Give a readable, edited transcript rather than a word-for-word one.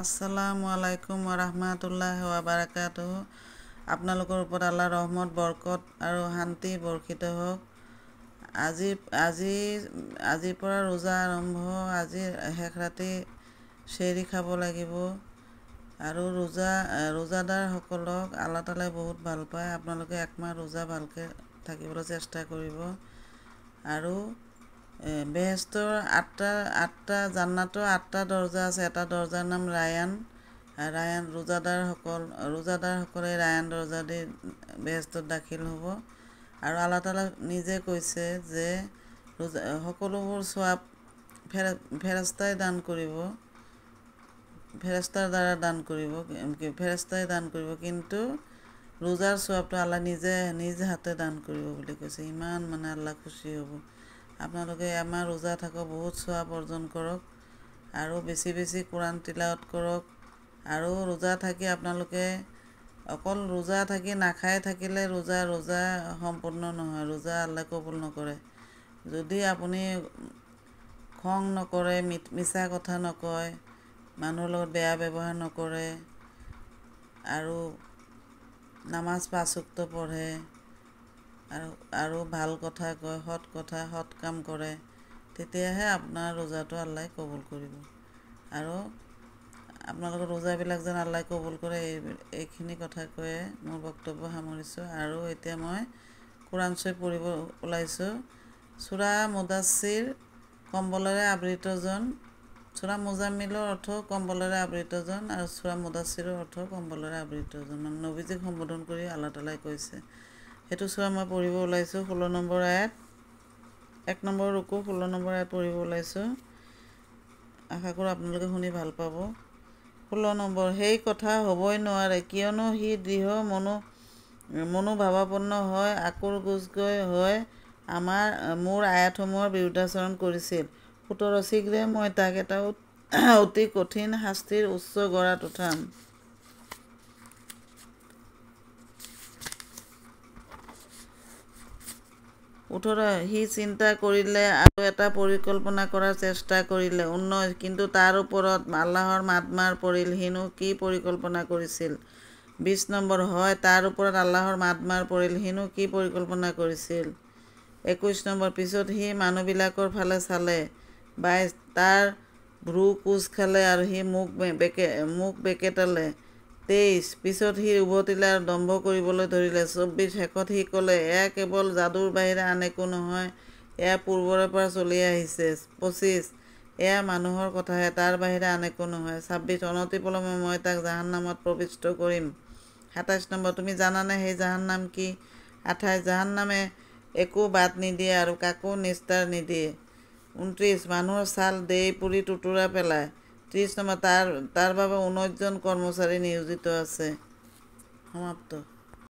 আসসালামু আলাইকুম ওয়া বাৰাকাতুহু। আপোনালোকৰ ওপৰত আল্লাহৰ ৰহমত বৰকত আৰু শান্তি বৰ্ষিত হওক। আজিৰ পৰা ৰোজা আৰম্ভ। আজি শেষ ৰাতি চেৰি খাব লাগিব আৰু ৰোজাদাৰসকলক আল্লাহ তাআলাই বহুত ভাল পায়। আপোনালোকে একমাহ ৰোজা ভালকৈ থাকিবলৈ চেষ্টা কৰিব। আৰু বেহেস্তৰ আঠটা জান্নাতৰ 8টা দৰজা আছে। এটা দৰজাৰ নাম ৰায়ান। ৰোজাদাৰসকলে ৰায়ান দৰজা দি বেহেস্তত দাখিল হ'ব। আৰু আল্লাহ তাআলা নিজে কৈছে যে সকলোবোৰ সওৱাব ফেৰেস্তাই দান কৰিব, ফেৰেস্তাৰ দ্বাৰা দান কৰিব, ফেৰেস্তাই দান কৰিব, কিন্তু ৰোজাৰ সওৱাবটো আল্লাহ নিজ হাতে দান কৰিব বুলি কৈছে। ইমান আল্লাহ খুশি হ'ব। আপোনালোকে আমাৰ ৰোজা থাকক, বহুত সওৱাব অৰ্জন কৰক আৰু বেছি বেছি কোৰাণ তিলাৱত কৰক। আৰু ৰোজা থাকি আপোনালোকে অকল ৰোজা থাকি নাখাই থাকিলে ৰোজা সম্পূৰ্ণ নহয়। ৰোজা আল্লাহ কবুল নকৰে। যদি আপুনি খং নকৰে, মিছা কথা নকয়, মানুহৰ লগত বেয়া ব্যৱহাৰ নকৰে আৰু নামাজ 5 ওয়াক্ত পঢ়ে আৰু ভাল কথা কয়, সৎ কাম কৰে, তেতিয়াহে আপোনাৰ ৰোজাটো আল্লাহ কবুল কৰিব। আৰু আপোনালোকৰ ৰোজাবিলাক যেন আল্লাহ কবুল কৰে, এইখিনি কথা কৈয়ে মোৰ বক্তব্য সামৰিছোঁ। আৰু এতিয়া মই কোৰাণ চৰীফ পঢ়িব ওলাইছোঁ। সূৰা মুদাচ্ছিৰ, কম্বলেৰে আবৃতজন। সূৰা মুজাম্মিলৰ অৰ্থ কম্বলেৰে আবৃতজন, আৰু সূৰা মুদাচ্ছিৰৰ অৰ্থ কম্বলেৰে আবৃতজন। নবীজীক সম্বোধন কৰি আল্লাহ তাআলাই কৈছে। সেইটো সূৰা মই পঢ়িব ওলাইছোঁ। 16 নম্বৰ আয়াত, 1 নম্বৰ ৰুকু, 16 নম্বৰ আয়াত পঢ়িব ওলাইছোঁ। আশা কৰোঁ আপোনালোকে শুনি ভাল পাব। 16 নম্বৰ, সেই কথা হ'বই নোৱাৰে, কিয়নো সি দৃঢ় মনোভাৱাপন্ন হৈ আকুলগুজকৈ হৈ মোৰ আয়াতসমূহৰ বিৰুদ্ধাচৰণ কৰিছিল। 17, শীঘ্ৰে মই তাক এটা অতি কঠিন শাস্তিৰ উচ্চ গৰাত উঠাম। 18, সি চিন্তা কৰিলে আৰু এটা পৰিকল্পনা কৰাৰ চেষ্টা কৰিলে। 19, কিন্তু তাৰ ওপৰত আল্লাহৰ মাতমাৰ পৰিল, সিনো কি পৰিকল্পনা কৰিছিল। 20 নম্বৰ, হয়, তাৰ ওপৰত আল্লাহৰ মাতমাৰ পৰিল, সিনো কি পৰিকল্পনা কৰিছিল। 21 নম্বৰ, পিছত সি মানুহবিলাকৰ ফালে চালে। 22, তাৰ ভ্ৰূ কোঁচ খালে আৰু সি মুখ বেকেটালে। 23, পিছত সি উভতিলে আৰু দম্ভ কৰিবলৈ ধৰিলে। 24, শেষত সি ক'লে, এয়া কেৱল যাদুৰ বাহিৰে আন একো নহয়, এয়া পূৰ্বৰে পৰা চলি আহিছে। 25, এয়া মানুহৰ কথাহে, তাৰ বাহিৰে আন একো নহয়। 26, অনতিপলমে মই তাক জাহান্নামত প্ৰবিষ্ট কৰিম। 27 নম্বৰ, তুমি জানানে সেই জাহান্নাম কি? 28, জাহান্নামে একো বাট নিদিয়ে আৰু কাকো নিস্তাৰ নিদিয়ে। 29, মানুহৰ ছাল দেই পুৰি টুটুৰা পেলায়। 30 নম্বৰ, তাৰ বাবে 19জন কৰ্মচাৰী নিয়োজিত আছে। সমাপ্ত।